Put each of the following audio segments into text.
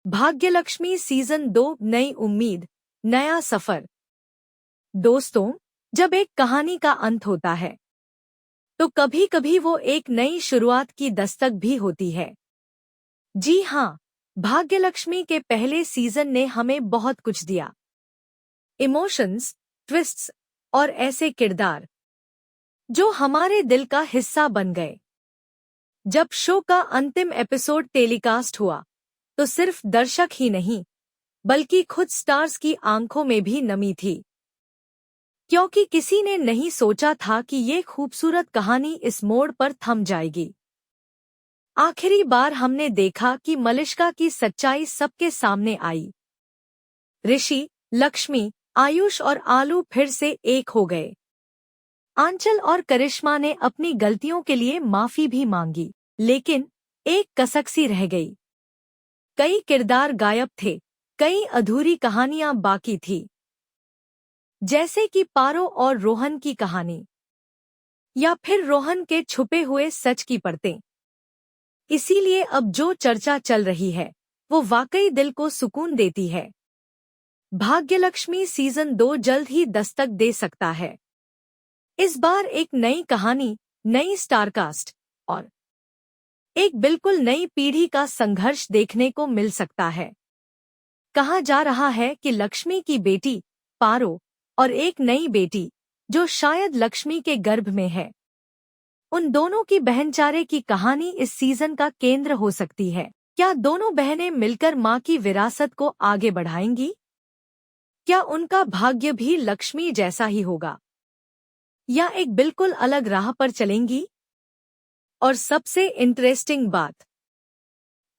Bhagyalakshmi season 2 नई उम्मीद, नया सफर। दोस्तों, जब एक कहानी का अंत होता है तो कभी कभी वो एक नई शुरुआत की दस्तक भी होती है। जी हाँ, भाग्यलक्ष्मी के पहले सीजन ने हमें बहुत कुछ दिया। इमोशंस, ट्विस्ट्स और ऐसे किरदार जो हमारे दिल का हिस्सा बन गए। जब शो का अंतिम एपिसोड टेलीकास्ट हुआ तो सिर्फ दर्शक ही नहीं बल्कि खुद स्टार्स की आंखों में भी नमी थी, क्योंकि किसी ने नहीं सोचा था कि ये खूबसूरत कहानी इस मोड़ पर थम जाएगी। आखिरी बार हमने देखा कि मलिष्का की सच्चाई सबके सामने आई। ऋषि, लक्ष्मी, आयुष और आलू फिर से एक हो गए। आंचल और करिश्मा ने अपनी गलतियों के लिए माफी भी मांगी, लेकिन एक कसक सी रह गई। कई किरदार गायब थे, कई अधूरी कहानियां बाकी थी, जैसे कि पारो और रोहन की कहानी, या फिर रोहन के छुपे हुए सच की परतें। इसीलिए अब जो चर्चा चल रही है वो वाकई दिल को सुकून देती है। भाग्यलक्ष्मी सीजन 2 जल्द ही दस्तक दे सकता है। इस बार एक नई कहानी, नई स्टारकास्ट और एक बिल्कुल नई पीढ़ी का संघर्ष देखने को मिल सकता है। कहा जा रहा है कि लक्ष्मी की बेटी पारो और एक नई बेटी जो शायद लक्ष्मी के गर्भ में है, उन दोनों की बहनचारे की कहानी इस सीजन का केंद्र हो सकती है। क्या दोनों बहनें मिलकर मां की विरासत को आगे बढ़ाएंगी? क्या उनका भाग्य भी लक्ष्मी जैसा ही होगा, या एक बिल्कुल अलग राह पर चलेंगी? और सबसे इंटरेस्टिंग बात,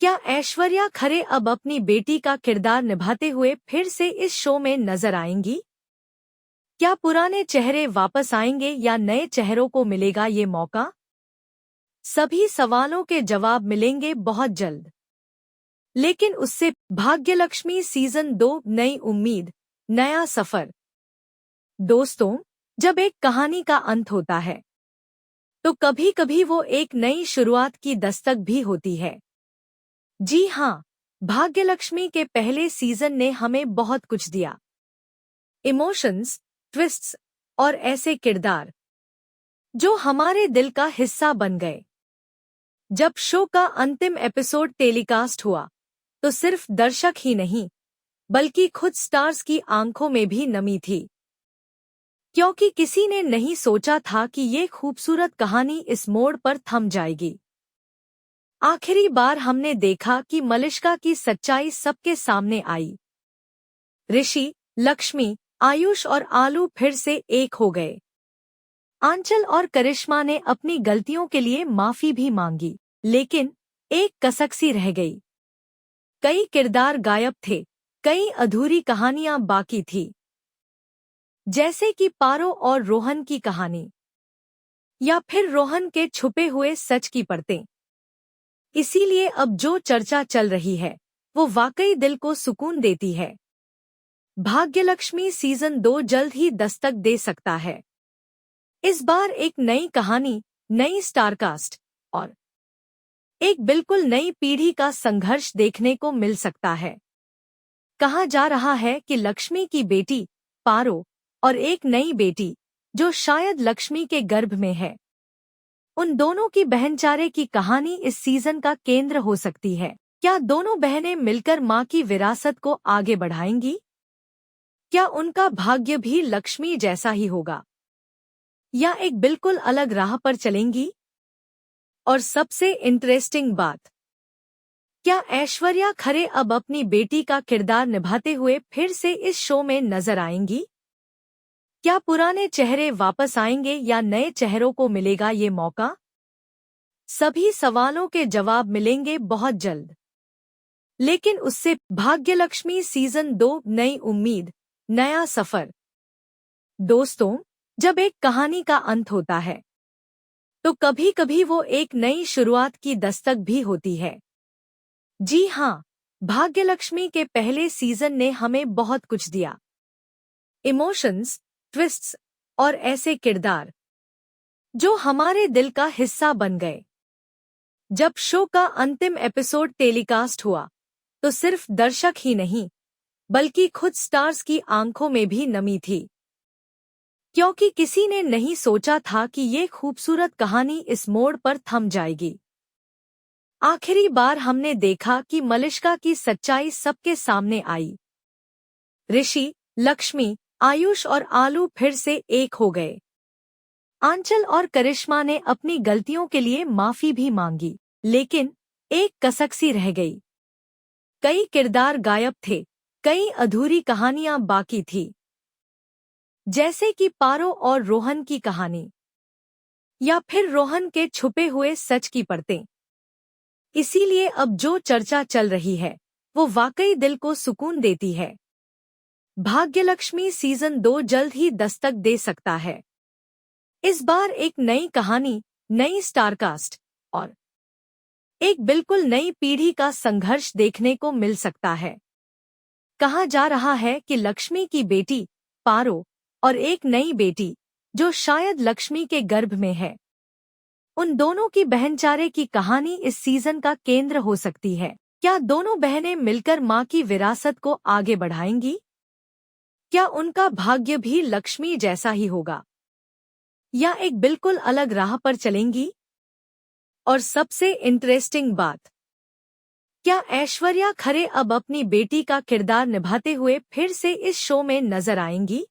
क्या ऐश्वर्या खरे अब अपनी बेटी का किरदार निभाते हुए फिर से इस शो में नजर आएंगी? क्या पुराने चेहरे वापस आएंगे या नए चेहरों को मिलेगा ये मौका? सभी सवालों के जवाब मिलेंगे बहुत जल्द। लेकिन उससे भाग्यलक्ष्मी सीजन 2 नई उम्मीद, नया सफर। दोस्तों, जब एक कहानी का अंत होता है तो कभी कभी वो एक नई शुरुआत की दस्तक भी होती है। जी हाँ, भाग्यलक्ष्मी के पहले सीजन ने हमें बहुत कुछ दिया। इमोशंस, ट्विस्ट्स और ऐसे किरदार जो हमारे दिल का हिस्सा बन गए। जब शो का अंतिम एपिसोड टेलीकास्ट हुआ तो सिर्फ दर्शक ही नहीं बल्कि खुद स्टार्स की आंखों में भी नमी थी, क्योंकि किसी ने नहीं सोचा था कि ये खूबसूरत कहानी इस मोड़ पर थम जाएगी। आखिरी बार हमने देखा कि मलिष्का की सच्चाई सबके सामने आई। ऋषि, लक्ष्मी, आयुष और आलू फिर से एक हो गए। आंचल और करिश्मा ने अपनी गलतियों के लिए माफी भी मांगी, लेकिन एक कसक सी रह गई। कई किरदार गायब थे, कई अधूरी कहानियां बाकी थी, जैसे कि पारो और रोहन की कहानी, या फिर रोहन के छुपे हुए सच की परतें। इसीलिए अब जो चर्चा चल रही है वो वाकई दिल को सुकून देती है। भाग्यलक्ष्मी सीजन 2 जल्द ही दस्तक दे सकता है। इस बार एक नई कहानी, नई स्टारकास्ट और एक बिल्कुल नई पीढ़ी का संघर्ष देखने को मिल सकता है। कहा जा रहा है कि लक्ष्मी की बेटी पारो और एक नई बेटी जो शायद लक्ष्मी के गर्भ में है, उन दोनों की बहनचारे की कहानी इस सीजन का केंद्र हो सकती है। क्या दोनों बहनें मिलकर मां की विरासत को आगे बढ़ाएंगी? क्या उनका भाग्य भी लक्ष्मी जैसा ही होगा, या एक बिल्कुल अलग राह पर चलेंगी? और सबसे इंटरेस्टिंग बात, क्या ऐश्वर्या खरे अब अपनी बेटी का किरदार निभाते हुए फिर से इस शो में नजर आएंगी? क्या पुराने चेहरे वापस आएंगे या नए चेहरों को मिलेगा ये मौका? सभी सवालों के जवाब मिलेंगे बहुत जल्द। लेकिन उससे भाग्यलक्ष्मी सीजन 2 नई उम्मीद, नया सफर। दोस्तों, जब एक कहानी का अंत होता है तो कभी कभी वो एक नई शुरुआत की दस्तक भी होती है। जी हाँ, भाग्यलक्ष्मी के पहले सीजन ने हमें बहुत कुछ दिया। इमोशंस, ट्विस्ट्स और ऐसे किरदार जो हमारे दिल का हिस्सा बन गए। जब शो का अंतिम एपिसोड टेलीकास्ट हुआ तो सिर्फ दर्शक ही नहीं, बल्कि खुद स्टार्स की आंखों में भी नमी थी, क्योंकि किसी ने नहीं सोचा था कि ये खूबसूरत कहानी इस मोड़ पर थम जाएगी। आखिरी बार हमने देखा कि मलिष्का की सच्चाई सबके सामने आई। ऋषि, लक्ष्मी, आयुष और आलू फिर से एक हो गए। आंचल और करिश्मा ने अपनी गलतियों के लिए माफी भी मांगी, लेकिन एक कसक सी रह गई। कई किरदार गायब थे, कई अधूरी कहानियां बाकी थी, जैसे कि पारो और रोहन की कहानी, या फिर रोहन के छुपे हुए सच की परतें। इसीलिए अब जो चर्चा चल रही है वो वाकई दिल को सुकून देती है। भाग्यलक्ष्मी सीजन 2 जल्द ही दस्तक दे सकता है। इस बार एक नई कहानी, नई स्टारकास्ट और एक बिल्कुल नई पीढ़ी का संघर्ष देखने को मिल सकता है। कहा जा रहा है कि लक्ष्मी की बेटी पारो और एक नई बेटी जो शायद लक्ष्मी के गर्भ में है, उन दोनों की बहनचारे की कहानी इस सीजन का केंद्र हो सकती है। क्या दोनों बहनें मिलकर मां की विरासत को आगे बढ़ाएंगी? क्या उनका भाग्य भी लक्ष्मी जैसा ही होगा, या एक बिल्कुल अलग राह पर चलेंगी? और सबसे इंटरेस्टिंग बात, क्या ऐश्वर्या खरे अब अपनी बेटी का किरदार निभाते हुए फिर से इस शो में नजर आएंगी?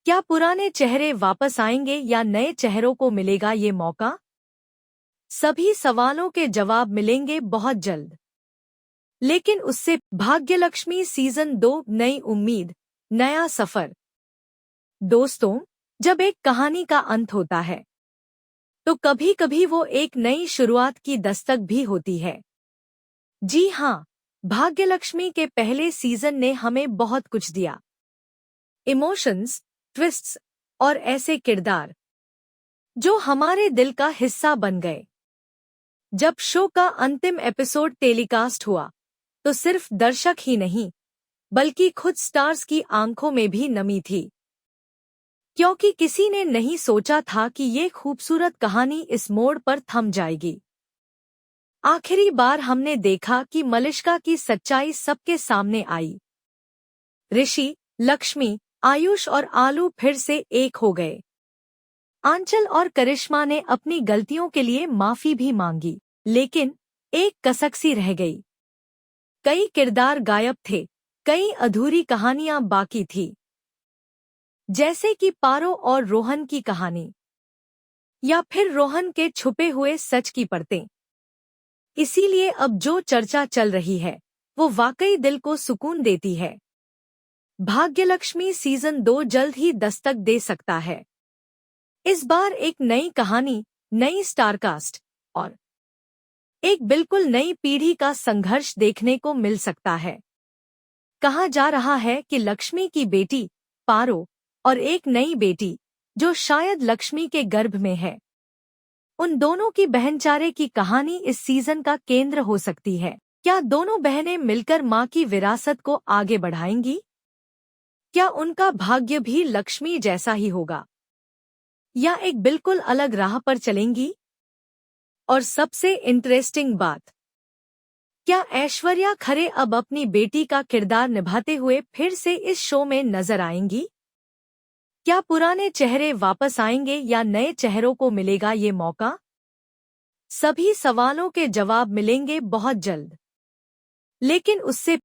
क्या पुराने चेहरे वापस आएंगे या नए चेहरों को मिलेगा ये मौका? सभी सवालों के जवाब मिलेंगे बहुत जल्द। लेकिन उससे भाग्यलक्ष्मी सीजन 2 नई उम्मीद, नया सफर। दोस्तों, जब एक कहानी का अंत होता है तो कभी कभी वो एक नई शुरुआत की दस्तक भी होती है। जी हाँ, भाग्यलक्ष्मी के पहले सीजन ने हमें बहुत कुछ दिया। इमोशंस, ट्विस्ट्स और ऐसे किरदार जो हमारे दिल का हिस्सा बन गए। जब शो का अंतिम एपिसोड टेलीकास्ट हुआ तो सिर्फ दर्शक ही नहीं, बल्कि खुद स्टार्स की आंखों में भी नमी थी, क्योंकि किसी ने नहीं सोचा था कि ये खूबसूरत कहानी इस मोड़ पर थम जाएगी। आखिरी बार हमने देखा कि मलिष्का की सच्चाई सबके सामने आई। ऋषि, लक्ष्मी, आयुष और आलू फिर से एक हो गए। आंचल और करिश्मा ने अपनी गलतियों के लिए माफी भी मांगी, लेकिन एक कसक सी रह गई। कई किरदार गायब थे, कई अधूरी कहानियां बाकी थी, जैसे कि पारो और रोहन की कहानी, या फिर रोहन के छुपे हुए सच की परतें। इसीलिए अब जो चर्चा चल रही है वो वाकई दिल को सुकून देती है। भाग्यलक्ष्मी सीजन 2 जल्द ही दस्तक दे सकता है। इस बार एक नई कहानी, नई स्टारकास्ट और एक बिल्कुल नई पीढ़ी का संघर्ष देखने को मिल सकता है। कहा जा रहा है कि लक्ष्मी की बेटी पारो और एक नई बेटी जो शायद लक्ष्मी के गर्भ में है, उन दोनों की बहनचारे की कहानी इस सीजन का केंद्र हो सकती है। क्या दोनों बहनें मिलकर मां की विरासत को आगे बढ़ाएंगी? क्या उनका भाग्य भी लक्ष्मी जैसा ही होगा, या एक बिल्कुल अलग राह पर चलेंगी? और सबसे इंटरेस्टिंग बात, क्या ऐश्वर्या खरे अब अपनी बेटी का किरदार निभाते हुए फिर से इस शो में नजर आएंगी? क्या पुराने चेहरे वापस आएंगे या नए चेहरों को मिलेगा ये मौका? सभी सवालों के जवाब मिलेंगे बहुत जल्द। लेकिन उससे